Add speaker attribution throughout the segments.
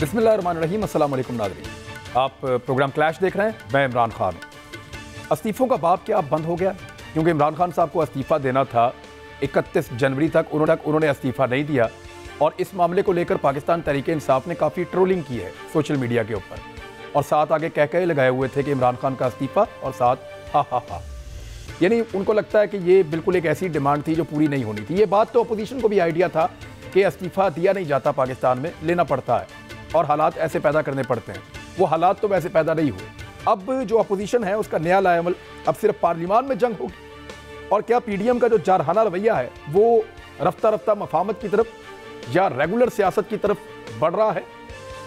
Speaker 1: बिस्मिल्लाहिर्रहमानिर्रहीम, अस्सलाम वालेकुम नाज़रीन। आप प्रोग्राम क्लैश देख रहे हैं, मैं इमरान खान हूँ। इस्तीफ़ों का बाब क्या अब बंद हो गया? क्योंकि इमरान खान साहब को इस्तीफ़ा देना था 31 जनवरी तक, उन्होंने इस्तीफ़ा नहीं दिया और इस मामले को लेकर पाकिस्तान तहरीक इंसाफ ने काफ़ी ट्रोलिंग की है सोशल मीडिया के ऊपर, और साथ आगे कह लगाए हुए थे कि इमरान खान का इस्तीफ़ा और साथ हा। यानी उनको लगता है कि ये बिल्कुल एक ऐसी डिमांड थी जो पूरी नहीं होनी थी। ये बात तो अपोजिशन को भी आइडिया था कि इस्तीफ़ा दिया नहीं जाता, पाकिस्तान में लेना पड़ता है और हालात ऐसे पैदा करने पड़ते हैं। वो हालात तो वैसे पैदा नहीं हुए। अब जो अपोजिशन है उसका नया लाएमल अब सिर्फ पार्लियामान में जंग होगी, और क्या पीडीएम का जो जारहाना रवैया है वो रफ्ता रफ्ता मफाहमत की तरफ या रेगुलर सियासत की तरफ बढ़ रहा है?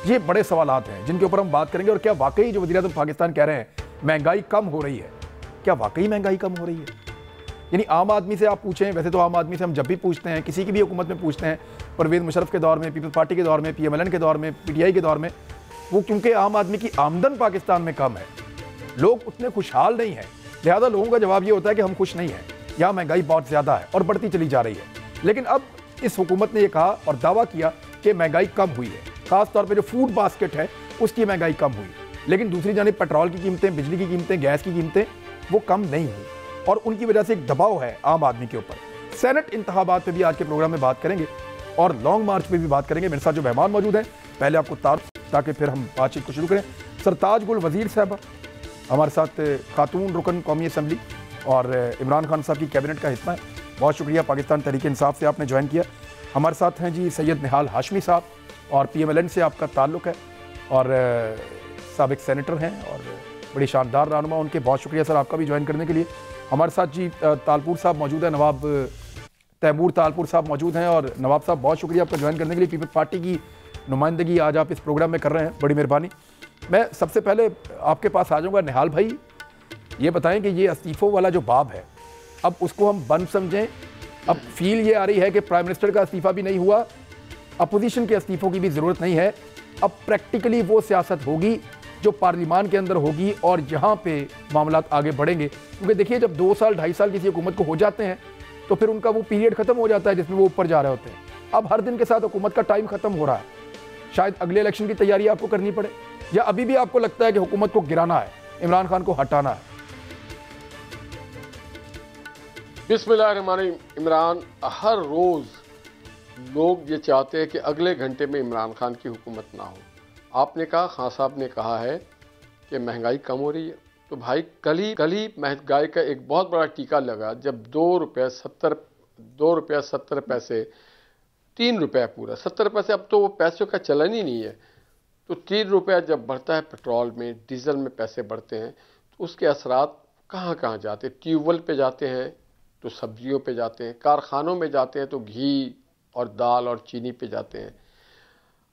Speaker 1: ये बड़े सवालात हैं जिनके ऊपर हम बात करेंगे। और क्या वाकई जो वज़ीर-ए-आज़म पाकिस्तान कह रहे हैं महंगाई कम हो रही है, क्या वाकई महंगाई कम हो रही है? यानी आम आदमी से आप पूछें, वैसे तो आम आदमी से हम जब भी पूछते हैं, किसी की भी हुकूमत में पूछते हैं, परवेज़ मुशर्रफ के दौर में, पीपल्स पार्टी के दौर में, पीएमएलएन के दौर में, पीटीआई के दौर में, वो क्योंकि आम आदमी की आमदन पाकिस्तान में कम है, लोग उतने खुशहाल नहीं हैं, लिहाजा लोगों का जवाब ये होता है कि हम खुश नहीं हैं, यहाँ महंगाई बहुत ज़्यादा है और बढ़ती चली जा रही है। लेकिन अब इस हुकूमत ने यह कहा और दावा किया कि महंगाई कम हुई है, खासतौर पर जो फूड बास्केट है उसकी महंगाई कम हुई, लेकिन दूसरी जानिब पेट्रोल की कीमतें, बिजली की कीमतें, गैस की कीमतें वो कम नहीं हुई, और उनकी वजह से एक दबाव है आम आदमी के ऊपर। सेनेट इंतखाबात पे भी आज के प्रोग्राम में बात करेंगे और लॉन्ग मार्च पे भी बात करेंगे। मेरे साथ जो मेहमान मौजूद हैं, पहले आपको ताकि फिर हम बातचीत को शुरू करें। सरताज गुल वजीर साहब हमारे साथ, खातून रुकन कौमी असम्बली और इमरान खान साहब की कैबिनेट का हिस्सा है। बहुत शुक्रिया, पाकिस्तान तहरीक इंसाफ से आपने ज्वाइन किया। हमारे साथ हैं जी सैयद निहाल हाशमी साहब, और पीएमएलएन से आपका ताल्लुक़ है और साबिक सेनेटर हैं और बड़ी शानदार रहनुमा, उनके बहुत शुक्रिया सर आपका भी ज्वाइन करने के लिए। हमारे साथ जी तालपुर साहब मौजूद हैं, नवाब तैमूर तालपुर साहब मौजूद हैं, और नवाब साहब बहुत शुक्रिया आपका ज्वाइन करने के लिए। पीपल्स पार्टी की नुमाइंदगी आज आप इस प्रोग्राम में कर रहे हैं, बड़ी मेहरबानी। मैं सबसे पहले आपके पास आ जाऊँगा। निहाल भाई, ये बताएं कि ये इस्तीफ़ों वाला जो बाब है, अब उसको हम बंद समझें? अब फील ये आ रही है कि प्राइम मिनिस्टर का इस्तीफ़ा भी नहीं हुआ, अपोजिशन के इस्तीफ़ों की भी ज़रूरत नहीं है, अब प्रैक्टिकली वो सियासत होगी जो पार्लियामान के अंदर होगी और यहाँ पे मामलात आगे बढ़ेंगे। क्योंकि देखिए, जब 2 साल 2.5 साल किसी हुकूमत को हो जाते हैं तो फिर उनका वो पीरियड ख़त्म हो जाता है जिसमें वो ऊपर जा रहे होते हैं। अब हर दिन के साथ हुकूमत का टाइम ख़त्म हो रहा है, शायद अगले इलेक्शन की तैयारी आपको करनी पड़े, या अभी भी आपको लगता है कि हुकूमत को गिराना है, इमरान खान को हटाना है?
Speaker 2: बिस्मिल्लाहिर्रहमानिर्रहीम। इमरान, हर रोज़ लोग ये चाहते हैं कि अगले घंटे में इमरान खान की हुकूमत ना हो। आपने कहा, खान साहब ने कहा है कि महंगाई कम हो रही है, तो भाई कल ही महंगाई का एक बहुत बड़ा टीका लगा जब 2 रुपये 70 पैसे 3 रुपये पूरा 70 पैसे, अब तो वो पैसों का चलन ही नहीं है। तो 3 रुपये जब बढ़ता है पेट्रोल में, डीजल में पैसे बढ़ते हैं, तो उसके असरात कहाँ कहाँ जाते हैं? ट्यूबवेल पे जाते हैं तो सब्जियों पे जाते हैं, कारखानों में जाते हैं तो घी और दाल और चीनी पे जाते हैं,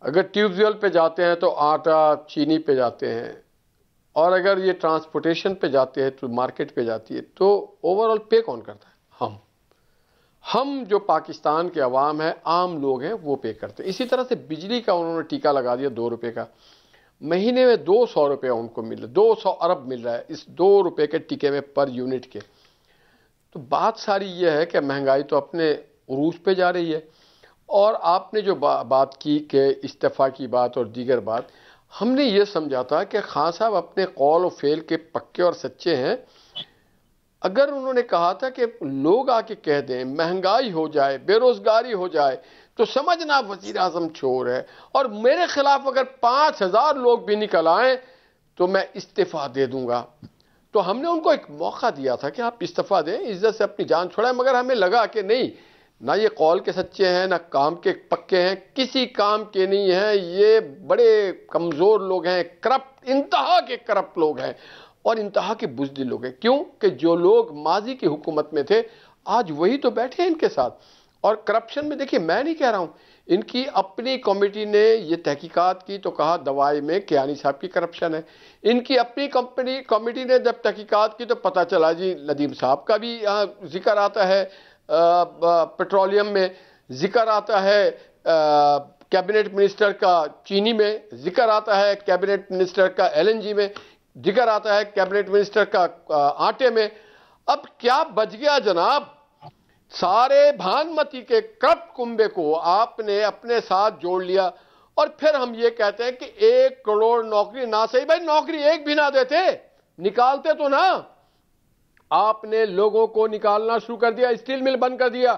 Speaker 2: अगर ट्यूबवेल पे जाते हैं तो आटा चीनी पे जाते हैं, और अगर ये ट्रांसपोर्टेशन पे जाते हैं तो मार्केट पे जाती है। तो ओवरऑल पे कौन करता है? हम जो पाकिस्तान के अवाम है, आम लोग हैं, वो पे करते हैं। इसी तरह से बिजली का उन्होंने टीका लगा दिया 2 रुपये का, महीने में 200 रुपये उनको मिल रहा है, 200 अरब मिल रहा है इस 2 रुपये के टीके में पर यूनिट के। तो बात सारी ये है कि महंगाई तो अपने उरूज पे जा रही है। और आपने जो बात की कि इस्तीफ़ा की बात और दीगर बात, हमने ये समझा था कि खान साहब अपने कौल और फेल के पक्के और सच्चे हैं। अगर उन्होंने कहा था कि लोग आके कह दें महंगाई हो जाए, बेरोजगारी हो जाए, तो समझना वज़ीर आज़म चोर है, और मेरे खिलाफ अगर 5000 लोग भी निकल आए तो मैं इस्तीफ़ा दे दूंगा। तो हमने उनको एक मौका दिया था कि आप इस्तीफ़ा दें, इज्जत से अपनी जान छुड़ाएं, मगर हमें लगा कि नहीं, ना ये कौल के सच्चे हैं, ना काम के पक्के हैं, किसी काम के नहीं हैं, ये बड़े कमज़ोर लोग हैं, करप्ट, इंतहा के करप्ट लोग हैं और इंतहा के बुज़दिल लोग हैं। क्यों कि जो लोग माजी की हुकूमत में थे आज वही तो बैठे हैं इनके साथ। और करप्शन में देखिए, मैं नहीं कह रहा हूँ, इनकी अपनी कमेटी ने ये तहकीकात की तो कहा दवाई में कियानी साहब की करप्शन है। इनकी अपनी कमेटी ने जब तहकीकात की तो पता चला जी नदीम साहब का भी यहाँ जिक्र आता है, पेट्रोलियम में जिक्र आता है, कैबिनेट मिनिस्टर का चीनी में जिक्र आता है, कैबिनेट मिनिस्टर का एलएनजी में जिक्र आता है, कैबिनेट मिनिस्टर का आटे में। अब क्या बच गया जनाब? सारे भानमती के करप्ट कुंबे को आपने अपने साथ जोड़ लिया और फिर हम ये कहते हैं कि 1 करोड़ नौकरी ना सही भाई, नौकरी एक भी ना देते, निकालते तो ना। आपने लोगों को निकालना शुरू कर दिया, स्टील मिल बंद कर दिया,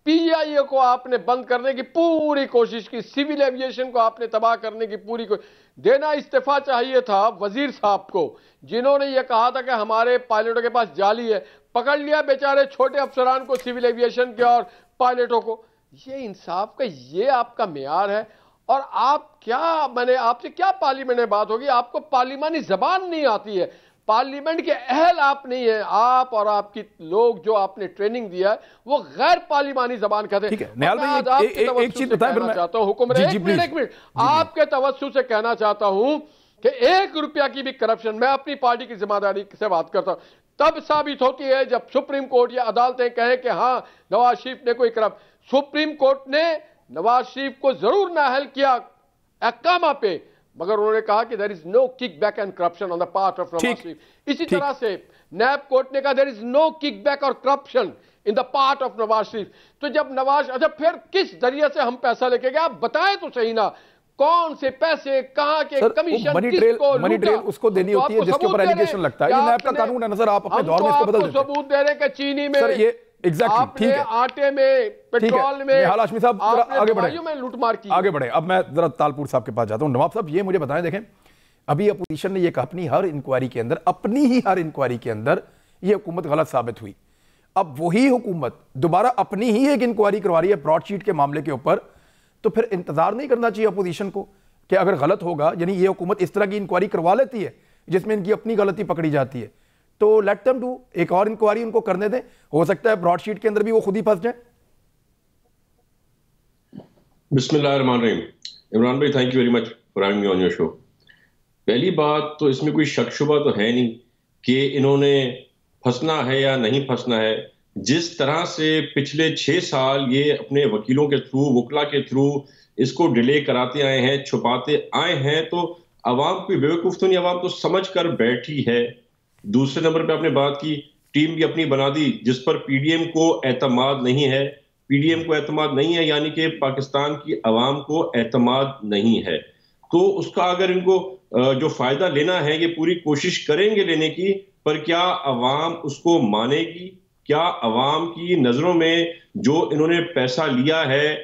Speaker 2: पीआईए को आपने बंद करने की पूरी कोशिश की, सिविल एविएशन को आपने तबाह करने की पूरी कोशिश। देना इस्तीफा चाहिए था वजीर साहब को, जिन्होंने यह कहा था कि हमारे पायलटों के पास जाली है, पकड़ लिया बेचारे छोटे अफसरान को, सिविल एविएशन के और पायलटों को। ये इंसाफ का ये आपका मेयार है? और आप क्या, मैंने आपसे क्या पार्लियामेंट में बात होगी? आपको पार्लिमानी जबान नहीं आती है, पार्लियामेंट के अहल आप नहीं है। आप और आपकी लोग जो आपने ट्रेनिंग दिया है वो गैर पार्लिमानी जबान कहते हैं।
Speaker 1: ठीक है, निहाल भाई एक चीज बताएं फिर मैं
Speaker 2: चाहता हूं हुक्मरान, एक मिनट आपके तवज्जो से कहना चाहता हूं कि 1 रुपया की भी करप्शन, मैं अपनी पार्टी की जिम्मेदारी से बात करता हूं, तब साबित होती है जब सुप्रीम कोर्ट या अदालतें कहे कि हां नवाज शरीफ ने कोई करप्ट। सुप्रीम कोर्ट ने नवाज शरीफ को जरूर नाअहल किया अहकामा पे, मगर उन्होंने कहा कि there is no kickback and corruption on the part of Nawaz Sharif. इसी तरह से नैब कोर्ट ने कहा there is no kickback और corruption in the part of Nawaz Sharif. तो जब नवाज, अच्छा फिर किस जरिए से हम पैसा लेके गए, आप बताएं तो सही ना, कौन से पैसे, कहां के कमीशन,
Speaker 1: मनी ट्रेल उसको देनी होती है जिसके ऊपर एलिगेशन लगता है। ये नैब का कानून है, नजर आप अपने दौर में इसको बदल देते हैं।
Speaker 2: सबूत दे रहे कि चीनी में,
Speaker 1: ये एग्जैक्टली ठीक है,
Speaker 2: आटे में, पेट्रोल में,
Speaker 1: निहाल हाशमी साहब आगे बढ़े,
Speaker 2: में लूटमार की।
Speaker 1: आगे बढ़े। अब मैं जरा तालपुर साहब के पास जाता हूं। नवाब साहब ये मुझे बताएं, देखें अभी अपोजिशन ने ये कहा अपनी हर इंक्वायरी के अंदर, अपनी ही हर इंक्वायरी के अंदर ये हुकूमत गलत साबित हुई। अब वही हुकूमत दोबारा अपनी ही एक इंक्वायरी करवा रही है ब्रॉडशीट के मामले के ऊपर, तो फिर इंतजार नहीं करना चाहिए अपोजिशन को कि अगर गलत होगा, यानी ये हुकूमत इस तरह की इंक्वायरी करवा लेती है जिसमें इनकी अपनी गलती पकड़ी जाती है, तो लेट देम डू, एक और इंक्वायरी उनको करने दें, हो सकता है ब्रॉडशीट के अंदर भी वो खुद ही फंस जाए।
Speaker 3: बिस्मिल्लाहिर्रहमानिर्रहीम। इमरान भाई, thank you very much for having me on your show. पहली बात तो इसमें कोई शक शुबा तो है नहीं कि इन्होंने फंसना है या नहीं फंसना है। जिस तरह से पिछले 6 साल ये अपने वकीलों के थ्रू, वकला के थ्रू इसको डिले कराते आए हैं, छुपाते आए हैं, तो अवाम कोई बेवकूफ तो नहीं, अवाम तो समझ कर बैठी है। दूसरे नंबर पे आपने बात की, टीम भी अपनी बना दी जिस पर पीडीएम को एतमाद नहीं है। पीडीएम को एतमाद नहीं है यानी कि पाकिस्तान की अवाम को एतमाद नहीं है। तो उसका अगर इनको जो फायदा लेना है, ये पूरी कोशिश करेंगे लेने की, पर क्या अवाम उसको मानेगी? क्या अवाम की नजरों में जो इन्होंने पैसा लिया है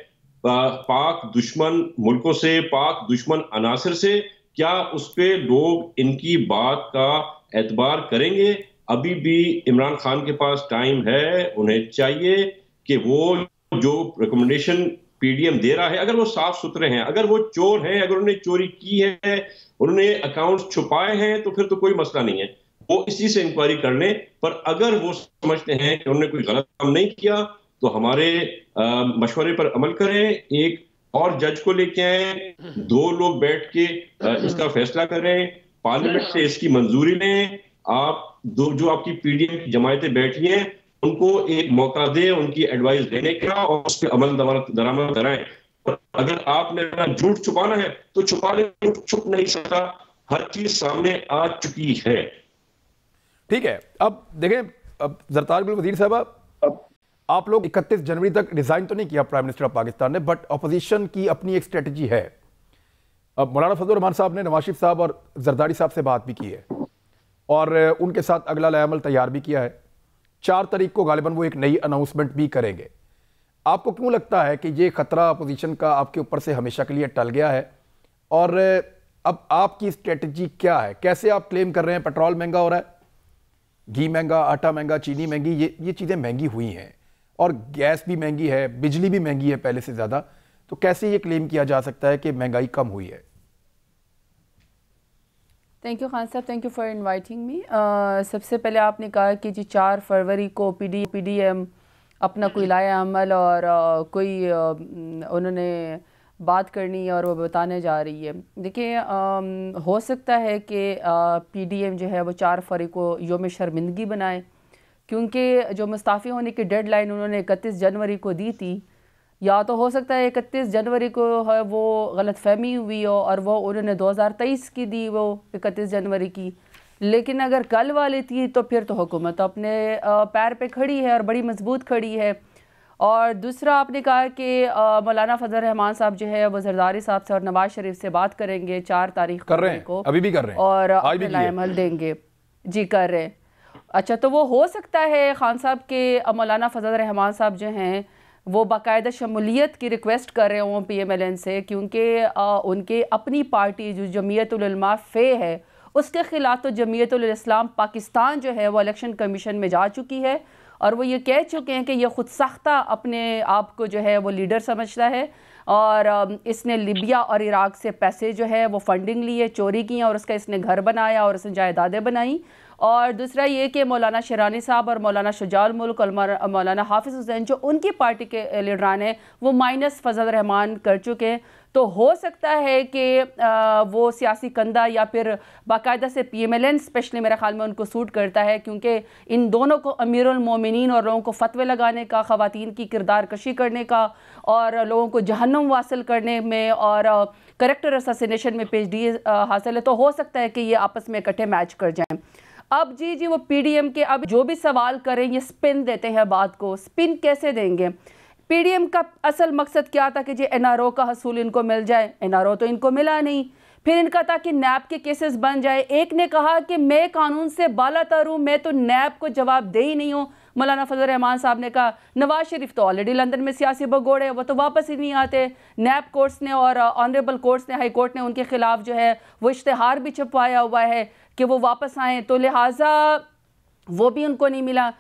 Speaker 3: पाक दुश्मन मुल्कों से, पाक दुश्मन अनासर से, क्या उस पे लोग इनकी बात का एतबार करेंगे? अभी भी इमरान खान के पास टाइम है, उन्हें चाहिए कि वो जो रिकमेंडेशन पीडीएम दे रहा है, अगर वो साफ सुथरे हैं, अगर वो चोर हैं, अगर उन्होंने चोरी की है, उन्होंने अकाउंट्स छुपाए हैं, तो फिर तो कोई मसला नहीं है, वो इसी से इंक्वायरी कर लें। पर अगर वो समझते हैं कि उन्होंने कोई गलत काम नहीं किया, तो हमारे मशवरे पर अमल करें, एक और जज को लेके आए, 2 लोग बैठ के इसका फैसला करें, पार्लियामेंट से इसकी मंजूरी लें। आप जो आपकी पीडीएम की जमायतें बैठी हैं उनको एक मौका दें उनकी एडवाइस देने का, और उस पर अमल दरामद कराएं। और अगर आपने झूठ छुपाना है तो छुपा ले, छुप नहीं सकता, हर चीज सामने आ चुकी है।
Speaker 1: ठीक है, अब देखें, अब जरतार बिल वजीर साहब, आप लोग 31 जनवरी तक रिजाइन तो नहीं किया प्राइम मिनिस्टर ऑफ पाकिस्तान ने, बट अपोजिशन की अपनी एक स्ट्रेटजी है। अब मौलाना फजल रहमान साहब ने नवाज शरीफ साहब और जरदारी साहब से बात भी की है और उनके साथ अगला लाएअमल तैयार भी किया है। 4 तारीख को गालिबन वो एक नई अनाउंसमेंट भी करेंगे। आपको क्यों लगता है कि ये खतरा अपोजिशन का आपके ऊपर से हमेशा के लिए टल गया है? और अब आपकी स्ट्रेटजी क्या है? कैसे आप क्लेम कर रहे हैं पेट्रोल महंगा हो रहा है, घी महंगा, आटा महंगा, चीनी महंगी, ये चीज़ें महंगी हुई हैं, और गैस भी महंगी है, बिजली भी महंगी है पहले से ज़्यादा, तो कैसे ये क्लेम किया जा सकता है कि महंगाई कम हुई है?
Speaker 4: थैंक यू खान साहब, thank you for inviting me. सबसे पहले आपने कहा कि जी 4 फरवरी को पीडीएम अपना कोई लाया अमल और कोई उन्होंने बात करनी है और वो बताने जा रही है। देखिए, हो सकता है कि पीडीएम जो है वो 4 फरवरी को योम शर्मिंदगी बनाए, क्योंकि जो मुस्ताफ़ी होने की डेडलाइन उन्होंने 31 जनवरी को दी थी, या तो हो सकता है 31 जनवरी को है वो गलतफहमी हुई हो और वो उन्होंने 2023 की दी वो 31 जनवरी की। लेकिन अगर कल वाली थी तो फिर तो हुकूमत अपने पैर पे खड़ी है और बड़ी मजबूत खड़ी है। और दूसरा आपने कहा कि मौलाना फजल रहमान साहब जो है वो जरदारी साहब से और नवाज शरीफ से बात करेंगे 4 तारीख
Speaker 1: कर रहे हैं, अभी भी कर रहे हैं
Speaker 4: और
Speaker 1: आज भी
Speaker 4: अमल देंगे। जी कर रहे हैं। अच्छा, तो वो हो सकता है खान साहब के मौलाना फजल रहमान साहब जो हैं वो बाकायदा शमूलियत की रिक्वेस्ट कर रहे हों PMLN से, क्योंकि उनके अपनी पार्टी जो जमीयतुल उलमा फ़े है उसके ख़िलाफ़ तो जमीयतुल इस्लाम पाकिस्तान जो है वो इलेक्शन कमीशन में जा चुकी है और वो ये कह चुके हैं कि ये ख़ुद साख्ता अपने आप को जो है वो लीडर समझता है और इसने लिबिया और इराक़ से पैसे जो है वो फंडिंग लिए, चोरी की और उसका इसने घर बनाया और उसने जायदादें बनाई। और दूसरा ये कि मौलाना शिरानी साहब और मौलाना शुजाउल मुल्क और मौलाना हाफिज़ हुसैन जो उनकी पार्टी के लीडरान हैं वो माइनस फजल रहमान कर चुके हैं। तो हो सकता है कि वो सियासी कंधा या फिर बाकायदा से PMLN स्पेशली मेरे ख्याल में उनको सूट करता है, क्योंकि इन दोनों को अमीरुल मोमिनीन और लोगों को फतवे लगाने का, ख़वातीन की किरदार कशी करने का और लोगों को जहन्नुम वासिल करने में और करेक्टर असैसिनेशन में PhD हासिल है। तो हो सकता है कि ये आपस में इकट्ठे मैच कर जाएँ। अब जी वो PDM के अब जो भी सवाल करें ये स्पिन देते हैं बात को। स्पिन कैसे देंगे? PDM का असल मकसद क्या था कि जी NRO का हसूल इनको मिल जाए, NRO तो इनको मिला नहीं। फिर इनका था कि नैब के केसेस बन जाए। एक ने कहा कि मैं कानून से बालातर हूँ, मैं तो नैब को जवाब दे ही नहीं हूँ। मौलाना फजल रहमान साहब ने कहा नवाज शरीफ तो ऑलरेडी लंदन में सियासी भगोड़े, वो तो वापस ही नहीं आते। नैब कोर्ट्स ने और ऑनरेबल कोर्ट्स ने, हाई कोर्ट ने उनके खिलाफ जो है वो इश्तेहार भी छपवाया हुआ है कि वो वापस आएँ, तो लिहाजा वो भी उनको नहीं मिला।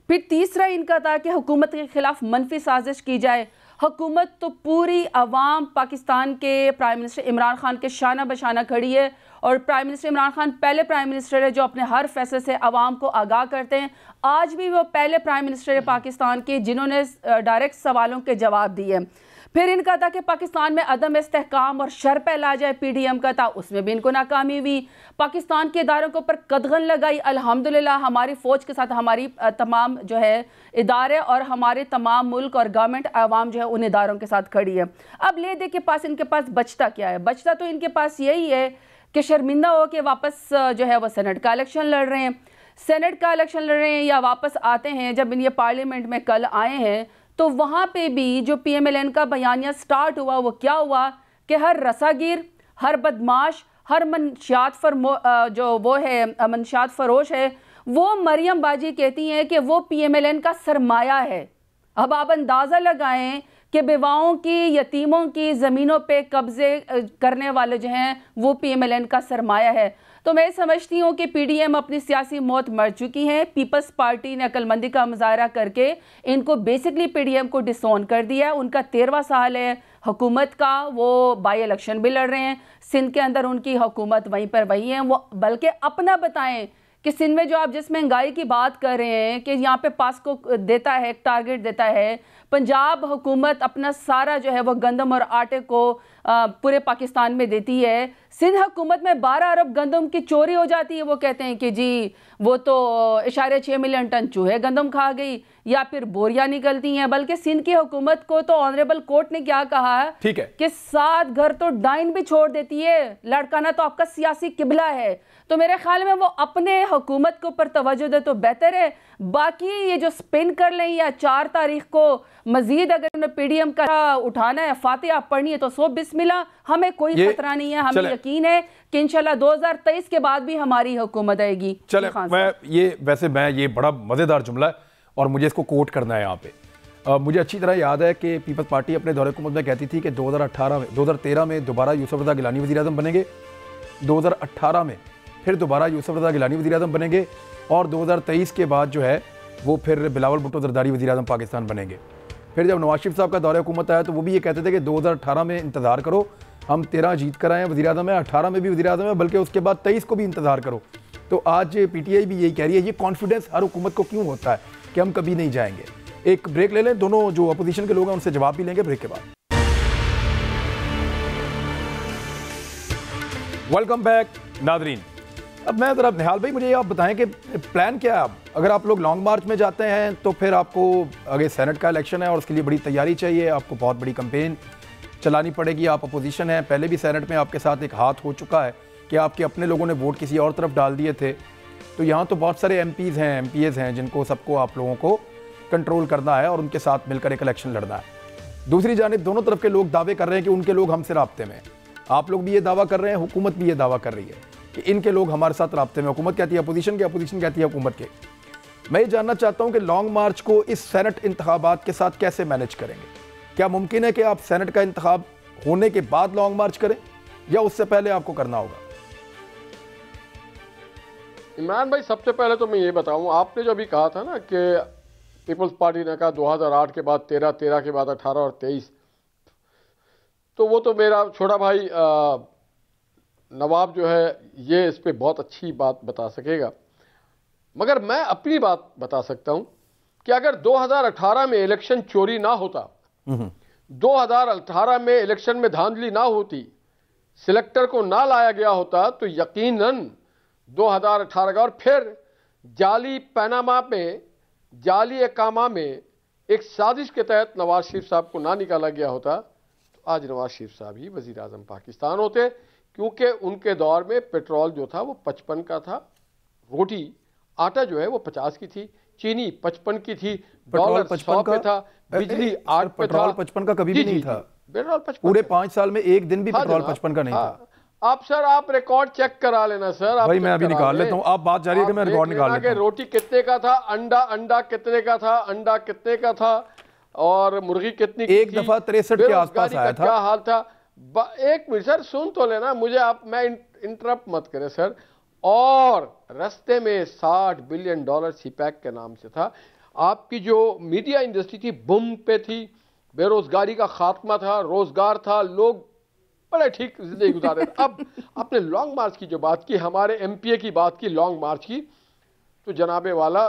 Speaker 4: फिर तीसरा इनका था कि हुकूमत के ख़िलाफ़ मनफी साजिश की जाए। हुकूमत तो पूरी अवाम पाकिस्तान के प्राइम मिनिस्टर इमरान खान के शाना बशाना खड़ी है और प्राइम मिनिस्टर इमरान खान पहले प्राइम मिनिस्टर है जो अपने हर फैसले से अवाम को आगाह करते हैं। आज भी वो पहले प्राइम मिनिस्टर है पाकिस्तान के जिन्होंने डायरेक्ट सवालों के जवाब दिए। फिर इनका था कि पाकिस्तान में अदम इस्तेहकाम और शर फैला जाए, PDM का था, उसमें भी इनको नाकामी हुई। पाकिस्तान के इदारों के ऊपर कदगन लगाई। अल्हम्दुलिल्लाह हमारी फ़ौज के साथ हमारी तमाम जो है इदारे और हमारे तमाम मुल्क और गवर्नमेंट आवाम जो है उन इदारों के साथ खड़ी है। अब ले दे के पास इनके पास बचता क्या है? बचता तो इनके पास यही है कि शर्मिंदा हो के वापस जो है वो सेनेट का इलेक्शन लड़ रहे हैं। सेनेट का इलेक्शन लड़ रहे हैं या वापस आते हैं। जब ये पार्लियामेंट में कल आए हैं तो वहाँ पे भी जो PMLN का बयानिया स्टार्ट हुआ वो क्या हुआ कि हर रसागिर, हर बदमाश, हर मंशियात फरोश है वो मरियम बाजी कहती हैं कि वो PMLN का सरमाया है। अब आप अंदाज़ा लगाएं कि बेवाओं की, यतीमों की ज़मीनों पे कब्ज़े करने वाले जो हैं वो PMLN का सरमाया है। तो मैं समझती हूँ कि PDM अपनी सियासी मौत मर चुकी हैं। पीपल्स पार्टी ने अक्लमंदी का मुजाहरा करके इनको बेसिकली PDM को डिसोन कर दिया है। उनका 13वां साल है हुकूमत का, वो बाई इलेक्शन भी लड़ रहे हैं। सिंध के अंदर उनकी हुकूमत वहीं पर वही है। वो बल्कि अपना बताएं कि सिंध में जो आप जिस महंगाई की बात कर रहे हैं कि यहाँ पे पास्को देता है, एक टारगेट देता है, पंजाब हुकूमत अपना सारा जो है वो गंदम और आटे को पूरे पाकिस्तान में देती है। सिंध हुकूमत में 12 अरब गंदम की चोरी हो जाती है। वो कहते हैं कि जी वो तो 6.6 मिलियन टन चूहे गंदम खा गई या फिर बोरियां निकलती हैं। बल्कि सिंध की हुकूमत को तो ऑनरेबल कोर्ट ने क्या कहा है,
Speaker 1: ठीक है, कि
Speaker 4: 7 घर तो डाइन भी छोड़ देती है। लड़काना तो आपका सियासी किबला है। तो मेरे ख्याल में वो अपने हुकूमत के ऊपर तवज्जो दे तो बेहतर है। बाकी ये जो स्पिन कर लें या 4 तारीख को मजीद अगर उन्हें PDM का उठाना है, फातिहा पढ़नी है तो सो बिस्मिल्लाह, हमें कोई खतरा नहीं है। हमें यकीन है कि इंशाल्लाह 2023 के बाद भी हमारी हुकूमत आएगी।
Speaker 1: चले मैं ये बड़ा मजेदार जुमला है और मुझे इसको कोट करना है यहाँ पे। मुझे अच्छी तरह याद है कि पीपल्स पार्टी अपने दौरे हुकूमत में कहती थी कि 2013 में दोबारा यूसुफ रज़ा गिलानी वज़ीर आज़म बनेंगे, 2018 में फिर दोबारा यूसुफ रज़ा गिलानी वज़ीर आज़म बनेंगे और 2023 के बाद जो है वो फिर बिलावल भुट्टो ज़रदारी वज़ीर आज़म पाकिस्तान बनेंगे। फिर जब नवाज शरीफ साहब का दौरे हुकूमत आया तो वो भी ये कहते थे कि 2018 में इंतज़ार करो, हम 13 जीत कर आए हैं, वज़ीर आज़म है, 18 में भी वज़ीर आज़म है, बल्कि उसके बाद 23 को भी इंतज़ार करो। तो आज PTI भी यही कह रही है। ये कॉन्फिडेंस हर हुकूमत को क्यों होता है कि हम कभी नहीं जाएंगे? एक ब्रेक ले लें, दोनों जो अपोजिशन के लोग हैं उनसे जवाब भी लेंगे ब्रेक के बाद। Welcome back Nadreen. अब मैं ज़रा निहाल भाई मुझे आप बताएं कि प्लान क्या है? अब अगर आप लोग लॉन्ग मार्च में जाते हैं तो फिर आपको आगे सेनेट का इलेक्शन है और उसके लिए बड़ी तैयारी चाहिए, आपको बहुत बड़ी कैंपेन चलानी पड़ेगी। आप अपोजिशन हैं, पहले भी सेनेट में आपके साथ एक हाथ हो चुका है कि आपके अपने लोगों ने वोट किसी और तरफ डाल दिए थे। तो यहाँ तो बहुत सारे MPs हैं, MPAs हैं जिनको सबको आप लोगों को कंट्रोल करना है और उनके साथ मिलकर एक इलेक्शन लड़ना है। दूसरी जानिब दोनों तरफ के लोग दावे कर रहे हैं कि उनके लोग हमसे राब्ते में हैं। आप लोग भी ये दावा कर रहे हैं, हुकूमत भी ये दावा कर रही है कि इनके लोग हमारे साथ राब्ते में। हुकूमत कहती है अपोजिशन के, अपोजिशन कहती है हुकूमत के। मैं ये जानना चाहता हूं कि लॉन्ग मार्च को इस सेनेट इंतखाबात के साथ कैसे मैनेज करेंगे? क्या मुमकिन है कि आप सेनेट का इंतखाब होने के बाद लॉन्ग मार्च करें या उससे पहले आपको करना होगा?
Speaker 2: इमरान भाई, सबसे पहले तो मैं ये बताऊं, आपने जो अभी कहा था ना कि पीपल्स पार्टी ने कहा 2008 के बाद 13, 13 के बाद 18 और 23, तो वो तो मेरा छोटा भाई नवाब जो है ये इस पे बहुत अच्छी बात बता सकेगा। मगर मैं अपनी बात बता सकता हूं कि अगर 2018 में इलेक्शन चोरी ना होता, 2018 में इलेक्शन में धांधली ना होती, सिलेक्टर को ना लाया गया होता, तो यकीनन 2018 का और फिर जाली पनामा पे, जाली एकामा में एक साजिश के तहत नवाज शरीफ साहब को ना निकाला गया होता, तो आज नवाज शरीफ साहब ही वजीर आजम पाकिस्तान होते। क्योंकि उनके दौर में पेट्रोल जो था वो 55 का था, रोटी आटा जो है वो 50 की थी, चीनी 55 की थी, डॉलर 100 पे था, बिजली 8 पे था।
Speaker 1: पेट्रोल 55 का कभी भी नहीं था।
Speaker 2: पेट्रोल 55
Speaker 1: पूरे 5 साल में एक दिन भी पेट्रोल 55 का नहीं था।
Speaker 2: आप रिकॉर्ड चेक करा लेना सर।
Speaker 1: भाई मैं अभी निकाल लेता हूं, आप बात जारी है कि मैं रिकॉर्ड निकाल लेता हूं।
Speaker 2: रोटी कितने का था, अंडा कितने का था, अंडा कितने का था, और मुर्गी कितनी की
Speaker 1: एक
Speaker 2: थी,
Speaker 1: दफा 63 के आसपास आया था।
Speaker 2: क्या हाल था। एक मिनट सर, सुन तो लेना मुझे, मैं इंटरप्ट मत करें सर। और रास्ते में $60 बिलियन सीपैक के नाम से था। आपकी जो मीडिया इंडस्ट्री थी बूम पे थी, बेरोजगारी का खात्मा था, रोजगार था, लोग बड़े ठीक जिंदगी गुजार रहे थे। अब आपने लॉन्ग मार्च की जो बात की, हमारे एमपीए की बात की, लॉन्ग मार्च की, तो जनाबे वाला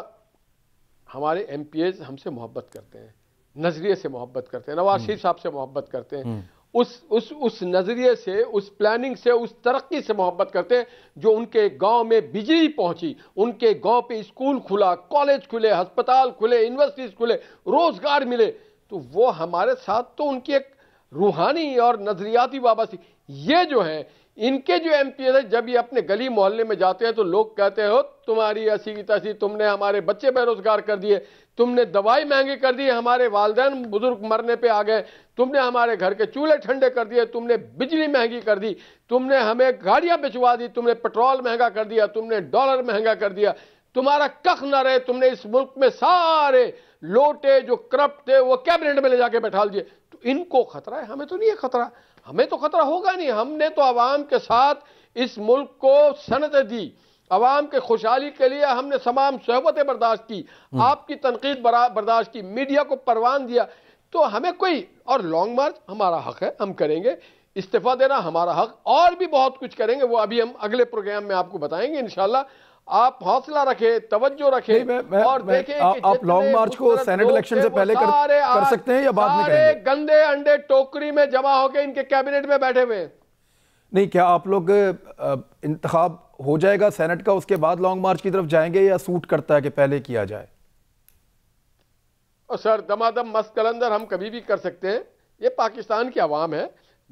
Speaker 2: हमारे एमपीएज हमसे मोहब्बत करते हैं, नजरिए से मोहब्बत करते हैं, नवाज शरीफ साहब से मोहब्बत करते हैं, उस नजरिए से, उस प्लानिंग से, उस तरक्की से मोहब्बत करते हैं जो उनके गांव में बिजली पहुंची, उनके गांव पे स्कूल खुला, कॉलेज खुले, अस्पताल खुले, यूनिवर्सिटीज खुले, रोजगार मिले। तो वो हमारे साथ तो उनकी एक रूहानी और नजरियाती वाबस्ती। ये जो है इनके जो एमपी है, जब ये अपने गली मोहल्ले में जाते हैं तो लोग कहते हो तुम्हारी ऐसी की तैसी, तुमने हमारे बच्चे बेरोजगार कर दिए, तुमने दवाई महंगी कर दी, हमारे वालिदैन बुजुर्ग मरने पे आ गए, तुमने हमारे घर के चूल्हे ठंडे कर दिए, तुमने बिजली महंगी कर दी, तुमने हमें गाड़ियां बिचवा दी, तुमने पेट्रोल महंगा कर दिया, तुमने डॉलर महंगा कर दिया, तुम्हारा कख न रहे, तुमने इस मुल्क में सारे लोटे जो करप्ट थे वो कैबिनेट में ले जाके बैठा दिए। तो इनको खतरा है, हमें तो नहीं है खतरा। हमें तो खतरा होगा नहीं। हमने तो आवाम के साथ इस मुल्क को सनतें दी, आवाम के खुशहाली के लिए हमने तमाम सोहबतें बर्दाश्त की, आपकी तनकीद बर्दाश्त की, मीडिया को परवान दिया। तो हमें कोई, और लॉन्ग मार्च हमारा हक है, हम करेंगे, इस्तीफा देना हमारा हक, और भी बहुत कुछ करेंगे, वो अभी हम अगले प्रोग्राम में आपको बताएंगे इंशाल्लाह। आप हौसला रखें, तवज्जो रखें और देखें कि
Speaker 1: आप लॉन्ग मार्च को सेनेट इलेक्शन से पहले कर सकते हैं या बाद में करेंगे?
Speaker 2: सारे गंदे अंडे टोकरी में जमा होकर इनके कैबिनेट में बैठे हुए
Speaker 1: नहीं। क्या आप लोग इंतखाब हो जाएगा सेनेट का, उसके बाद लॉन्ग मार्च की तरफ जाएंगे, या सूट करता है कि पहले किया जाए?
Speaker 2: और सर दमादम मस्त कलंदर हम कभी भी कर सकते हैं। ये पाकिस्तान की आवाम है।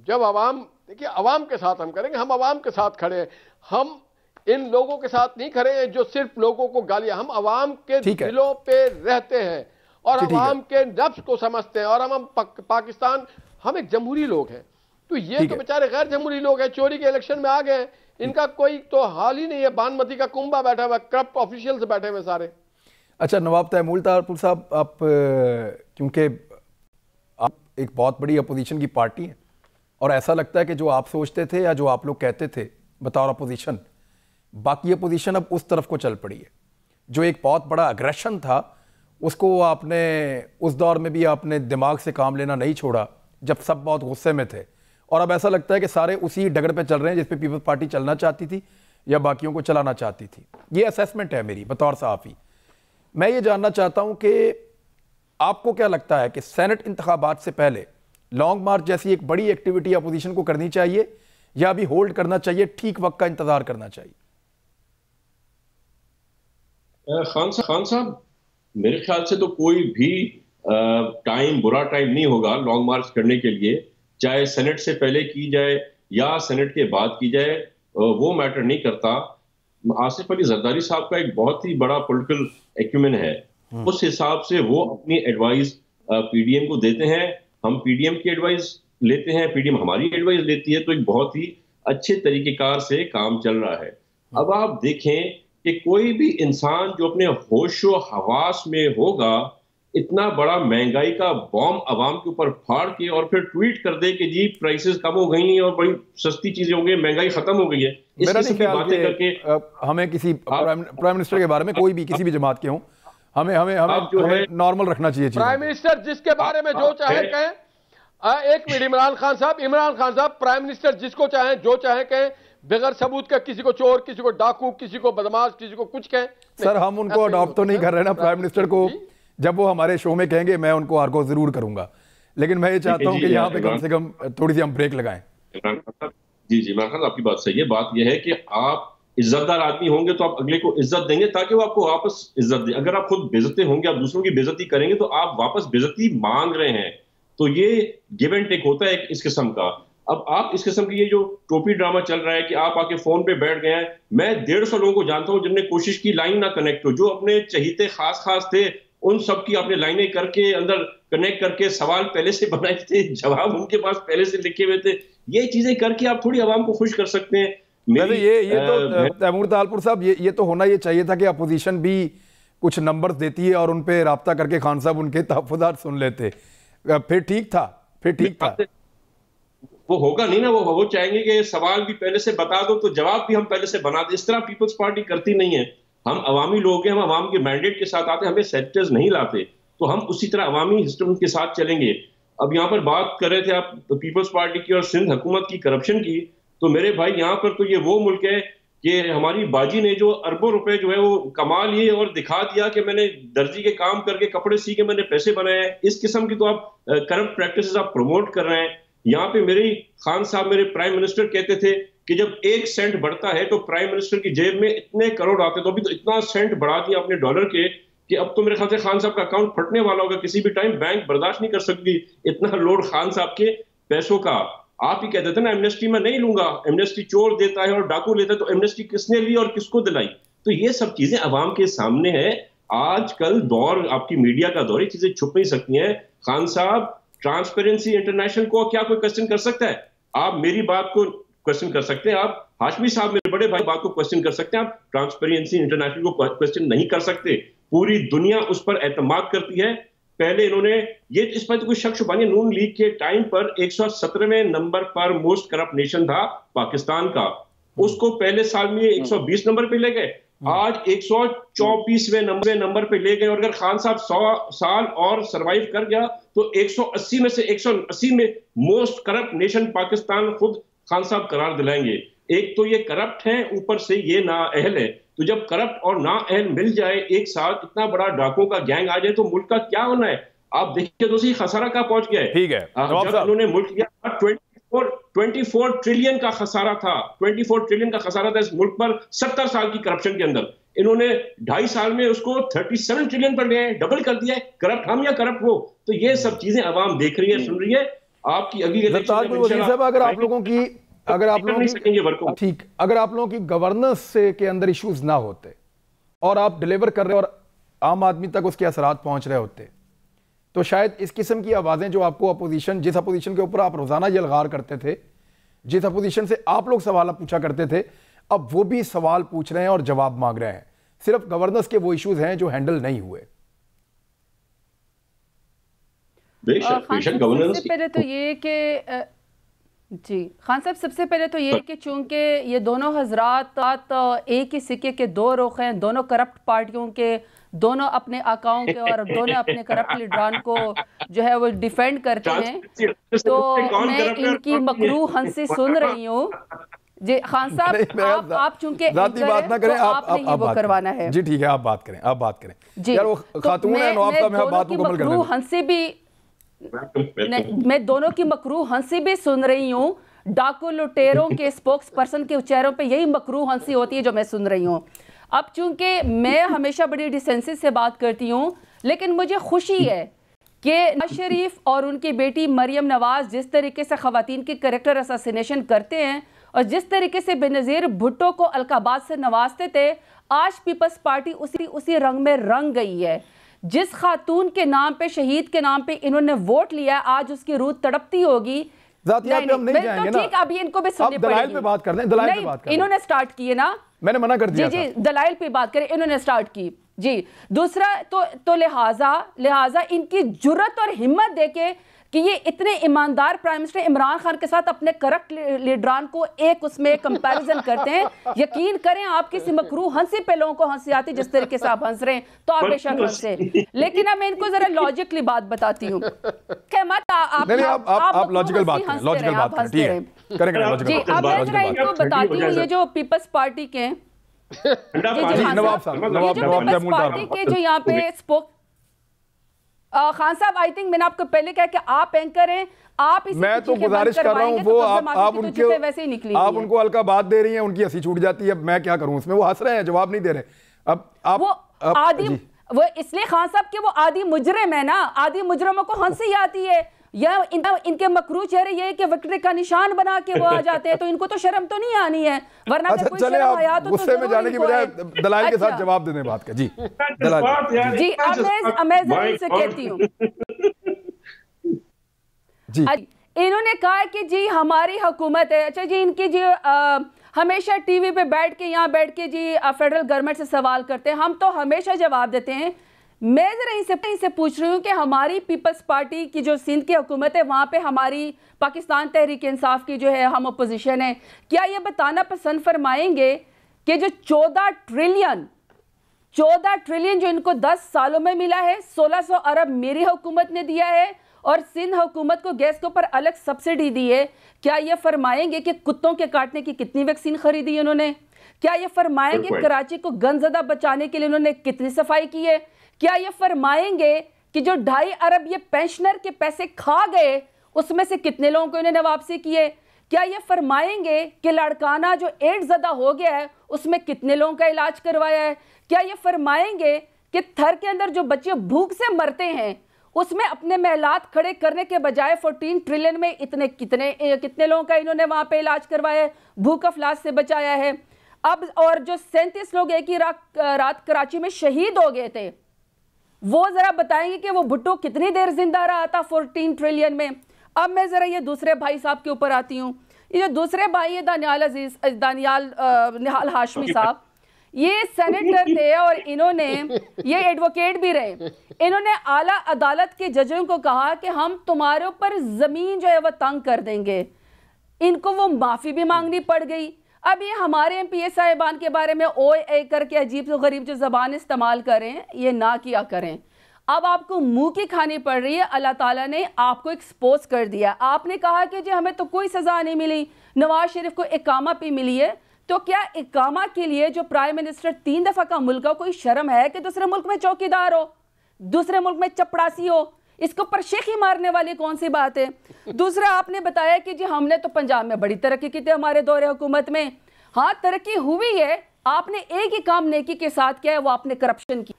Speaker 2: जब आवाम, देखिए आवाम के साथ हम करेंगे, हम आवाम के साथ खड़े हैं। हम इन लोगों के साथ नहीं खड़े हैं जो सिर्फ लोगों को गालियां, हम आवाम के दिलों पे रहते हैं और आवाम के नफ्स को समझते हैं। और हम पाकिस्तान, हम एक जमहूरी लोग हैं। तो ये तो बेचारे गैर जमहूरी लोग हैं, चोरी के इलेक्शन में आ गए, इनका कोई तो हाल ही नहीं है। बानमती का कुंभा बैठा हुआ, करप्ट ऑफिशियल्स बैठे हुए सारे।
Speaker 1: अच्छा नवाब तैमूर तारपुर साहब, आप क्योंकि आप एक बहुत बड़ी अपोजिशन की पार्टी हैं और ऐसा लगता है कि जो आप सोचते थे या जो आप लोग कहते थे बतौर अपोजिशन, बाकी अपोजिशन अब उस तरफ को चल पड़ी है। जो एक बहुत बड़ा अग्रेशन था उसको आपने उस दौर में भी आपने दिमाग से काम लेना नहीं छोड़ा जब सब बहुत गुस्से में थे, और अब ऐसा लगता है कि सारे उसी डगर पे चल रहे हैं जिस पे पीपल्स पार्टी चलना चाहती थी या बाकियों को चलाना चाहती थी। ये असेसमेंट है मेरी बतौर सहाफ़ी। मैं ये जानना चाहता हूं कि आपको क्या लगता है कि सेनेट इंतखाबात से पहले लॉन्ग मार्च जैसी एक बड़ी एक्टिविटी अपोजिशन को करनी चाहिए या अभी होल्ड करना चाहिए, ठीक वक्त का इंतजार करना चाहिए?
Speaker 3: खान साहब, मेरे ख्याल से तो कोई भी टाइम, बुरा टाइम नहीं होगा लॉन्ग मार्च करने के लिए, चाहे सेनेट से पहले की जाए या सेनेट के बाद की जाए, वो मैटर नहीं करता। आसिफ अली जरदारी साहब का एक बहुत ही बड़ा पॉलिटिकल एक्यूमेन है उस हिसाब से वो अपनी एडवाइस पीडीएम को देते हैं, हम पीडीएम की एडवाइस लेते हैं, पीडीएम हमारी एडवाइस लेती है। तो एक बहुत ही अच्छे तरीकेकार से काम चल रहा है। अब आप देखें कि कोई भी इंसान जो अपने होशो हवास में होगा, इतना बड़ा महंगाई का बॉम्ब अवाम के ऊपर फाड़ के और फिर ट्वीट कर दे कि जी प्राइसेस कम हो गई हैं और बड़ी सस्ती चीजें हो गई, महंगाई खत्म हो गई है, इस किस्म की बातें करके
Speaker 1: हमें किसी प्राइम मिनिस्टर के बारे में, कोई भी किसी भी जमात के हों, हमें हमें हमें
Speaker 3: जो है
Speaker 1: नॉर्मल रखना चाहिए।
Speaker 2: प्राइम मिनिस्टर जिसके बारे में जो चाहे कहें, एक मिनट, इमरान खान साहब प्राइम मिनिस्टर जिसको चाहें जो चाहे कहें, बगैर सबूत का किसी को चोर, किसी को डाकू, किसी को बदमाश, किसी को कुछ कहें।
Speaker 1: सर हम उनको अडॉप्ट तो नहीं कर रहे ना प्राइम मिनिस्टर को, जब वो हमारे शो में कहेंगे मैं उनको आर्गो जरूर करूंगा, लेकिन मैं ये चाहता हूं कि यहाँ पे कम से कम थोड़ी सी हम ब्रेक लगाएं।
Speaker 3: जी इमरान खान आपकी बात सही है। बात यह है कि आप इज्जतदार आदमी होंगे तो आप अगले को इज्जत देंगे ताकि वो आपको वापस इज्जत दे। अगर आप खुद बेइज्जती होंगे, आप दूसरों की बेइज्जती करेंगे तो आप वापस बेइज्जती मांग रहे हैं। तो ये गिव एंड टेक होता है इस किस्म का। अब आप इस किस्म की ये जो टोपी ड्रामा चल रहा है कि आप आके फोन पे बैठ गए हैं, मैं 150 लोगों को जानता हूं जिनने कोशिश की लाइन ना कनेक्ट हो, जो अपने चहीते खास थे उन सब की आपने लाइनें करके अंदर कनेक्ट करके सवाल पहले से बनाए थे, जवाब उनके पास पहले से लिखे हुए थे। ये चीजें करके आप थोड़ी आवाम को खुश कर सकते हैं।
Speaker 1: ये तो तैमूर तालपुर साहब ये तो होना ये चाहिए था कि अपोजिशन भी कुछ नंबर्स देती है और उन पे राब्ता करके खान साहब उनके तहफ्फुज़ात सुन लेते, फिर ठीक था।
Speaker 3: वो होगा नहीं ना, वो चाहेंगे कि सवाल भी पहले से बता दो तो जवाब भी हम पहले से बना दें। इस तरह पीपल्स पार्टी करती नहीं है। हम अवामी लोग हैं, हम अवाम के मैंडेट के साथ आते हैं, हमें सेक्टर्स नहीं लाते, तो हम उसी तरह अवामी सिस्टम के साथ चलेंगे। अब यहाँ पर बात कर रहे थे आप पीपल्स पार्टी की और सिंध हुकूमत की करप्शन की, तो मेरे भाई यहाँ पर तो ये वो मुल्क है कि हमारी बाजी ने जो अरबों रुपए जो है वो कमा लिए और दिखा दिया कि मैंने दर्जी के काम करके कपड़े सी के मैंने पैसे बनाए हैं। इस किस्म की तो आप करप्ट प्रैक्टिसेस आप प्रमोट कर रहे हैं। यहाँ पे मेरे खान साहब, मेरे प्राइम मिनिस्टर कहते थे कि जब 1 सेंट बढ़ता है तो प्राइम मिनिस्टर की जेब में इतने करोड़ आते, तो अभी तो इतना सेंट बढ़ा दिया अपने डॉलर के कि अब तो मेरे ख्याल से खान साहब का अकाउंट फटने वाला होगा किसी भी टाइम। बैंक बर्दाश्त नहीं कर सकती इतना लोड खान साहब के पैसों का। आप ही कहते थे ना एमनेस्टी में नहीं लूंगा, एमनेस्टी चोर देता है और डाकू लेता है, तो एमनेस्टी किसने ली और किसको दिलाई? तो ये सब चीजें अवाम के सामने है। आजकल दौर आपकी मीडिया का दौर है, चीजें छुप नहीं सकती हैं। खान साहब ट्रांसपेरेंसी इंटरनेशनल को क्या कोई क्वेश्चन कर सकता है? आप मेरी बात को क्वेश्चन कर सकते हैं, आप हाशमी साहब मेरे बड़े भाई बात को क्वेश्चन कर सकते हैं, आप ट्रांसपेरेंसी इंटरनेशनल को क्वेश्चन नहीं कर सकते। पूरी दुनिया उस पर एतमाद करती है। पहले इन्होंने ये, इस पर तो कोई शक शुबा नहीं, नून लीग के टाइम पर 117वें नंबर पर मोस्ट करप्ट नेशन था पाकिस्तान का, उसको पहले साल में 120 नंबर पे ले गए, आज 124वें नंबर पे ले गए। और अगर खान साहब 100 साल और सरवाइव कर गया तो 180 में से 180 में मोस्ट करप्ट नेशन पाकिस्तान खुद खान साहब करार दिलाएंगे। एक तो ये करप्ट है, ऊपर से ये नाअहल है। तो जब करप्ट और नाअहल मिल जाए एक साथ, इतना बड़ा डाकुओं का गैंग आ जाए, तो मुल्क का क्या होना है? आप देखिए तो सही खसारा कहाँ पहुंच गया है।
Speaker 1: ठीक है,
Speaker 3: जब उन्होंने मुल्क किया 24 ट्रिलियन का खसारा था, 24 ट्रिलियन का खसारा था इस मुल्क पर 70 साल की करप्शन के अंदर। इन्होंने 2.5 साल में उसको 37 ट्रिलियन पर ले आए, डबल कर दिया है। करप्ट हम या करप्ट वो? तो ये सब चीजें अवाम देख रही है, सुन रही है। आपकी अगली
Speaker 1: अगर आप लोगों की गवर्नेंस के अंदर इश्यूज ना होते और आप डिलीवर कर रहे और आम आदमी तक उसके असरात पहुंच रहे होते, तो शायद इस किस्म की आवाजें जो आपको अपोजिशन, जिस अपोजिशन के ऊपर आप रोजाना यलगार करते थे, जिस अपोजिशन से आप लोग सवाल पूछा करते थे, अब वो भी सवाल पूछ रहे हैं और जवाब मांग रहे हैं। सिर्फ गवर्नेंस के वो इश्यूज हैं जो हैंडल नहीं हुए।
Speaker 3: बेशक गवर्नेंस
Speaker 4: सबसे पहले तो ये कि जी खान साहब, सबसे पहले तो ये कि चूंकि ये दोनों हजरात एक ही सिक्के के दो रुख हैं, दोनों करप्ट पार्टियों के, दोनों अपने आकाओं के और दोनों अपने करप्ट लीडरान को जो है वो डिफेंड करते हैं। तो मैं इनकी मकरू हंसी सुन रही हूँ। जी खान साहब, आप चूंकि
Speaker 1: बात ना करें,
Speaker 4: आपने ही वो करवाना है।
Speaker 1: जी ठीक है, आप बात करें
Speaker 4: जी।
Speaker 1: यार वो खातून है, नवाब साहब मैं बात मुकम्मल कर दूं।
Speaker 4: हंसी भी मैं दोनों की मकरू हंसी भी सुन रही हूँ। डाकू लुटेरों के स्पोक्स पर्सन के चेहरों पे यही मकरू हंसी होती है जो मैं सुन रही हूँ। अब चूंकि मैं हमेशा बड़ी डिसेंसी से बात करती हूँ, लेकिन मुझे खुशी है कि नवाज शरीफ और उनकी बेटी मरियम नवाज जिस तरीके से खवातीन की कैरेक्टर असैसिनेशन करते हैं और जिस तरीके से बेनज़ीर भुट्टो को अलकाबाद से नवाजते थे, आज पीपल्स पार्टी उसी रंग में रंग गई है। जिस खातून के नाम पे, शहीद के नाम पे इन्होंने वोट लिया, आज उसकी रूह तड़पती होगी।
Speaker 1: ज़ातियात पे हम नहीं जाएंगे ना।
Speaker 4: ठीक, अभी इनको भी सुननी पड़ेगी।
Speaker 1: दलाइल पे बात कर लें, दलाइल पे बात कर लें।
Speaker 4: इन्होंने स्टार्ट किए ना,
Speaker 1: मैंने मना कर दिया
Speaker 4: जी, दलाइल पे बात करें, इन्होंने स्टार्ट की जी। दूसरा तो लिहाजा इनकी जुर्रत और हिम्मत देके कि ये इतने ईमानदार प्राइम मिनिस्टर इमरान खान के साथ अपने करप्ट लीडरान को एक उसमें कंपैरिजन करते हैं। यकीन करें आप किसी मकरू हंसी पे लोगों को हंसी आती जिस तरीके से आप हंस रहे हैं, तो आप बेशक हंसे, लेकिन अब मैं इनको जरा लॉजिकली बात बताती हूँ।
Speaker 1: आप लॉजिकल बात करें, लॉजिकल बात करें, ठीक है, करेंगे लॉजिकल बात।
Speaker 4: अब मैं जरा इनको बताती हूँ, ये जो पीपल्स पार्टी के
Speaker 1: नवाब साहब
Speaker 4: पार्टी के जो यहाँ पे स्पोक खान साहब, आई थिंक मैंने आपको पहले कहा कि आप एंकर हैं, आप इसे
Speaker 1: मैं तो गुजारिश कर रहा हूं, वो आप उनके
Speaker 4: वैसे ही निकली,
Speaker 1: आप उनको हल्का बात दे रही हैं, उनकी हंसी छूट जाती है। मैं क्या करूं उसमें? वो हंस रहे हैं, जवाब नहीं दे रहे। अब आप
Speaker 4: वो आदि, वो इसलिए खान साहब के वो आदि मुजरिम है ना, आदि मुजरिमों को हंसी आती है, या इनके मकरू चेहरे ये कि विक्ट्री का निशान बना के वो आ जाते हैं, तो इनको तो शर्म तो नहीं आनी है, वरना कोई शर्म आया तो
Speaker 1: गुस्से में जाने की बजाय दलाइल के साथ जवाब देने बात का। जी दलाइल
Speaker 4: जी, अमेज़ से कहती हूँ
Speaker 1: जी,
Speaker 4: इन्होंने कहा कि जी हमारी हुकूमत है। अच्छा जी, इनकी जी हमेशा टीवी पे बैठ के, यहाँ बैठ के जी फेडरल गवर्नमेंट से सवाल करते हैं, हम तो हमेशा जवाब देते हैं। मैं जरा इनसे पूछ रही हूँ कि हमारी पीपल्स पार्टी की जो सिंध की हुकूमत है, वहाँ पे हमारी पाकिस्तान तहरीक इंसाफ की जो है हम अपोजिशन है, क्या ये बताना पसंद फरमाएंगे कि जो 14 ट्रिलियन जो इनको 10 सालों में मिला है, 1600 अरब मेरी हुकूमत ने दिया है और सिंध हुकूमत को गैस के ऊपर अलग सब्सिडी दी है, क्या ये फरमाएंगे कि कुत्तों के काटने की कितनी वैक्सीन खरीदी है इन्होंने? क्या ये फरमाएंगे कराची को गंजदा बचाने के लिए इन्होंने कितनी सफाई की है? क्या ये फरमाएंगे कि जो 2.5 अरब ये पेंशनर के पैसे खा गए, उसमें से कितने लोगों को इन्होंने वापसी की है? क्या ये फरमाएंगे कि लड़काना जो एड्स ज़दा हो गया है, उसमें कितने लोगों का इलाज करवाया है? क्या ये फरमाएंगे कि थर के अंदर जो बच्चे भूख से मरते हैं, उसमें अपने महलात खड़े करने के बजाय 14 ट्रिलियन में कितने लोगों का इन्होंने वहाँ पे इलाज करवाया है, भूख अफलास से बचाया है? अब और जो 37 लोग एक ही रात कराची में शहीद हो गए थे, वो जरा बताएंगे कि वो भुट्टो कितनी देर जिंदा रहा था 14 ट्रिलियन में। अब मैं जरा ये दूसरे भाई साहब के ऊपर आती हूँ। ये जो दूसरे भाई है निहाल हाशमी साहब, ये सेनेटर थे और इन्होंने ये एडवोकेट भी रहे। इन्होंने आला अदालत के जजों को कहा कि हम तुम्हारे ऊपर जमीन जो है वो तंग कर देंगे। इनको वो माफी भी मांगनी पड़ गई। अब ये हमारे एमपीए साहिबान के बारे में ओए करके अजीब से गरीब जो ज़बान इस्तेमाल करें, ये ना किया करें। अब आपको मुंह की खानी पड़ रही है। अल्लाह ताला ने आपको एक्सपोज कर दिया। आपने कहा कि जी हमें तो कोई सज़ा नहीं मिली, नवाज शरीफ को इकामा पे मिली है, तो क्या इकामा के लिए जो प्राइम मिनिस्टर 3 दफ़ा का मुल्क हो, कोई शर्म है कि दूसरे मुल्क में चौकीदार हो, दूसरे मुल्क में चपड़ासी हो? इसको पर शेखी मारने वाली कौन सी बात है? दूसरा, आपने बताया कि जी हमने तो पंजाब में बड़ी तरक्की की थी हमारे दौरे हुकूमत में। हाँ, तरक्की हुई है, आपने एक ही काम नेकी के साथ किया है, वो आपने करप्शन की।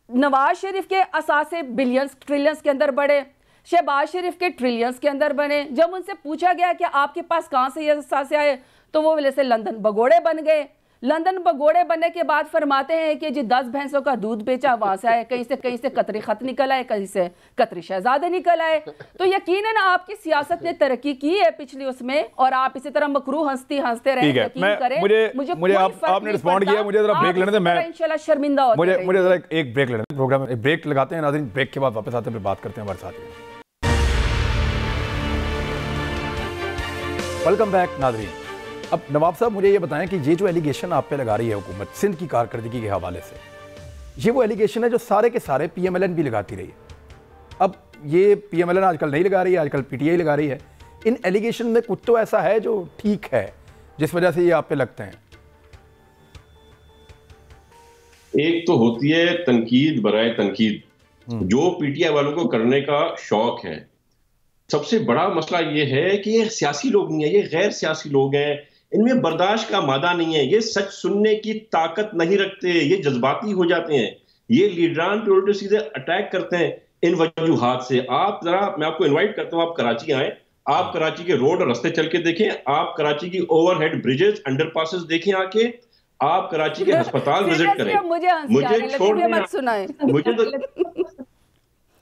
Speaker 4: नवाज शरीफ के असासे बिलियंस ट्रिलियंस के अंदर बढ़े, शहबाज शरीफ के ट्रिलियंस के अंदर बने। जब उनसे पूछा गया कि आपके पास कहाँ से ये असासे आए, तो वो वजह से लंदन भगोड़े बन गए। लंदन भगोड़े बनने के बाद फरमाते हैं कि जी 10 भैंसों का दूध बेचा, वहां से आए, कहीं से कतरी खत निकल आए, कहीं से कतरी शहजादे निकल आए। तो यकीनन आपकी सियासत ने तरक्की की है पिछली उसमें, और आप इसी तरह मकरू हंसते रहे। यकीन करें,
Speaker 1: मुझे आपने रिस्पॉन्ड किया, मुझे जरा ब्रेक लेने दें, मैं
Speaker 4: इंशाल्लाह शर्मिंदा हो।
Speaker 1: मुझे जरा एक ब्रेक लेने दें, प्रोग्राम एक ब्रेक लगाते हैं नाज़रीन। ब्रेक के बाद वापस आते हैं, फिर बात करते हैं हमारे साथ। वेलकम बैक नाज़रीन। अब नवाब साहब, मुझे ये बताएं कि ये जो एलिगेशन आप पे लगा रही है हुकूमत सिंध की कारकर्दगी के हवाले से, ये वो एलिगेशन है जो सारे के सारे पीएमएलएन भी लगाती रही है। अब ये पीएमएलएन आजकल नहीं लगा रही है, आजकल पीटीआई लगा रही है। इन एलिगेशन में कुछ तो ऐसा है जो ठीक है, जिस वजह से ये आप पे लगते हैं?
Speaker 3: एक तो होती है तनकीद बराए तनकीद, जो पीटीआई वालों को करने का शौक है। सबसे बड़ा मसला ये है कि ये सियासी लोग नहीं है, ये गैर सियासी लोग हैं। इनमें बर्दाश्त का मादा नहीं है, ये सच सुनने की ताकत नहीं रखते, ये जज्बाती हो जाते हैं, ये लीडरान पे उल्टे सीधे अटैक करते हैं इन वजूहात से। आप जरा, मैं आपको इनवाइट करता हूं, आप कराची आए, आप कराची के रोड और रास्ते चल के देखें, आप कराची की ओवरहेड ब्रिजेस, अंडरपासेस देखें आके, आप कराची के अस्पताल विजिट करें।
Speaker 4: मुझे छोड़ मत सुनाएं।
Speaker 3: मुझे तो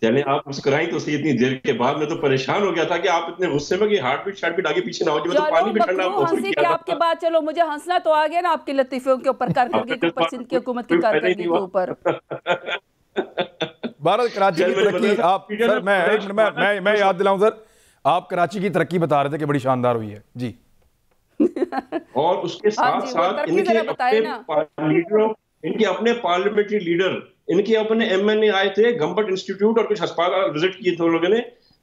Speaker 3: चले आप मुस्कुराई तो सही इतनी देर के बाद। मैं तो परेशान हो गया था कि आप इतने गुस्से में कि हार्ट बीट आगे पीछे ना हो जाए। मैं तो पानी भी ठंडा
Speaker 4: हंसी के आपके बाद, चलो मुझे हंसना तो आ गया ना आपकी लतीफों के ऊपर, कारकर्दगी के ऊपर, सिंध की हुकूमत की कारकर्दगी के ऊपर।
Speaker 1: भारत कराची की तरक्की, आप सर मैं याद दिलाऊं सर, आप कराची की तरक्की बता रहे थे कि बड़ी शानदार हुई है जी।
Speaker 3: और उसके साथ साथ इनके अपने पार्लियामेंट्री लीडर, इनके अपने एमएनए आए थे गंबट इंस्टीट्यूट और कुछ अस्पताल विजिट किए थे उन लोगों ने।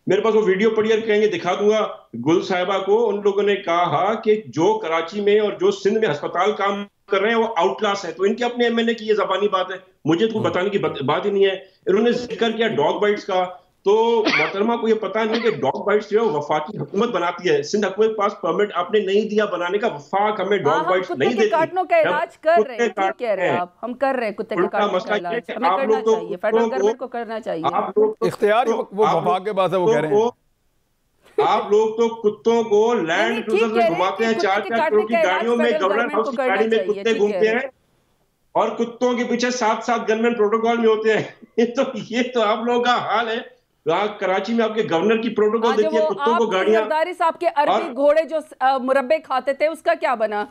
Speaker 3: मेरे पास वो वीडियो पड़ी है, कहेंगे दिखा दूंगा। गुल साहिबा को उन लोगों ने कहा कि जो कराची में और जो सिंध में अस्पताल काम कर रहे हैं वो आउटक्लास है। तो इनके अपने एमएनए की ये ज़बानी बात है, मुझे तो बताने की बात ही नहीं है। इन्होंने जिक्र किया डॉग बाइट्स का, तो मोहतरमा को ये पता नहीं कि डॉग बाइट्स जो है वफाकी हुकूमत बनाती है। सिंध हुकूमत के पास परमिट आपने नहीं दिया बनाने का, वफाक हमें डॉग बाइट्स नहीं देती।
Speaker 4: काटने का इलाज कर रहे हैं, ठीक कह रहे हैं आप, हम कर रहे हैं कुत्ते के काटने का इलाज, हमें करना चाहिए, फेडरल गवर्नमेंट को करना चाहिए।
Speaker 3: आप लोग
Speaker 1: इख्तियार वो वफाक के पास है, वो कह रहे हैं।
Speaker 3: आप लोग तो कुत्तों को लैंड क्रूजर में घुमाते हैं, 4-4 करोड़ की गाड़ियों में, गवर्नर हाउस की गाड़ी में कुत्ते घूमते हैं और कुत्तों के पीछे 7-7 गनमैन प्रोटोकॉल में होते हैं। तो ये तो आप लोगों का हाल है। कराची में आपके गवर्नर की प्रोटोकॉल देखिए, कुत्तों को गाड़ियां।
Speaker 4: जरदारी साहब के अरबी घोड़े जो मुरब्बे खाते थे, उसका क्या बना?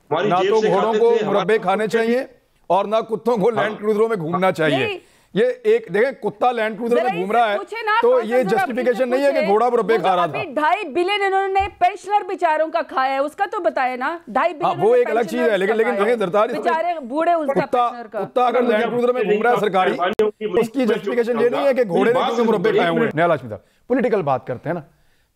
Speaker 1: ना तो घोड़ों को मुरब्बे खाने चाहिए और ना कुत्तों को लैंड क्रूजरों में घूमना चाहिए। ये एक देखें, कुत्ता लैंड क्रूजर में घूम रहा है तो ये जस्टिफिकेशन नहीं है कि घोड़ा मुरब्बे खा रहा था।
Speaker 4: 2.5 बिलियन इन्होंने पेंशनर बेचारों का खाया है, उसका तो बताए ना। 2.5 बिलियन
Speaker 1: वो एक अलग चीज है, लेकिन जरदारी
Speaker 4: बेचारे बूढ़े उसका पेंशनर का।
Speaker 1: कुत्ता अगर लैंड क्रूजर में घूम रहा है सरकारी, उसकी जस्टिफिकेशन ये नहीं है कि घोड़े ने क्योंकि मुरब्बे खाए हुए हैं। निहाल हाशमी साहब, पॉलिटिकल बात करते हैं ना,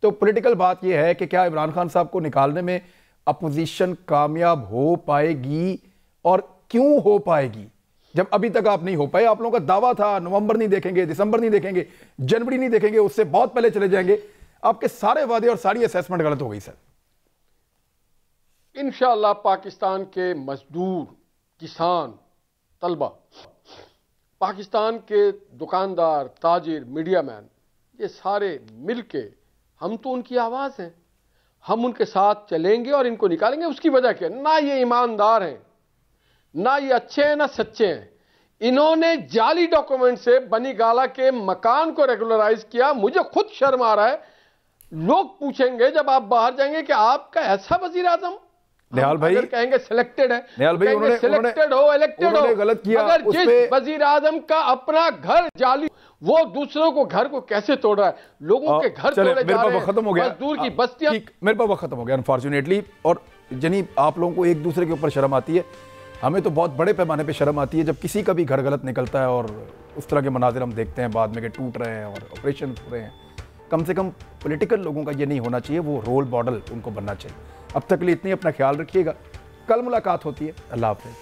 Speaker 1: तो पॉलिटिकल बात ये है कि क्या इमरान खान साहब को निकालने में अपोजिशन कामयाब हो पाएगी और क्यों हो पाएगी, जब अभी तक आप नहीं हो पाए? आप लोगों का दावा था नवंबर नहीं देखेंगे, दिसंबर नहीं देखेंगे, जनवरी नहीं देखेंगे, उससे बहुत पहले चले जाएंगे। आपके सारे वादे और सारी असेसमेंट गलत हो गई सर।
Speaker 2: इंशाअल्लाह पाकिस्तान के मजदूर, किसान, तलबा, पाकिस्तान के दुकानदार, ताजिर, मीडिया मैन, ये सारे मिलके, हम तो उनकी आवाज़ हैं, हम उनके साथ चलेंगे और इनको निकालेंगे। उसकी वजह क्या? ना ये ईमानदार हैं, ना ये अच्छे हैं, ना सच्चे हैं। इन्होंने जाली डॉक्यूमेंट से बनी गाला के मकान को रेगुलराइज किया। मुझे खुद शर्म आ रहा है। लोग पूछेंगे जब आप बाहर जाएंगे कि आपका ऐसा वजीर आजम,
Speaker 1: निहाल भाई
Speaker 2: कहेंगे सिलेक्टेड है,
Speaker 1: निहाल भाई उन्होंने
Speaker 2: सिलेक्टेड हो, इलेक्टेड हो,
Speaker 1: गलत किया।
Speaker 2: अगर जिस वजीर आजम का अपना घर जाली, वो दूसरों को घर को कैसे तोड़ रहा है, लोगों के घर तोड़े जा रहे हैं,
Speaker 1: खत्म हो गया,
Speaker 2: मजदूर की बस्तियां।
Speaker 1: मेरे पास वक्त खत्म हो गया अनफॉर्चुनेटली। और जनी आप लोगों को एक दूसरे के ऊपर शर्म आती है, हमें तो बहुत बड़े पैमाने पे शर्म आती है जब किसी का भी घर गलत निकलता है और उस तरह के मनाजिर हम देखते हैं बाद में कि टूट रहे हैं और ऑपरेशन हो रहे हैं। कम से कम पॉलिटिकल लोगों का ये नहीं होना चाहिए, वो रोल मॉडल उनको बनना चाहिए। अब तक के लिए इतनी, अपना ख्याल रखिएगा, कल मुलाकात होती है। अल्लाह हाफ़िज़।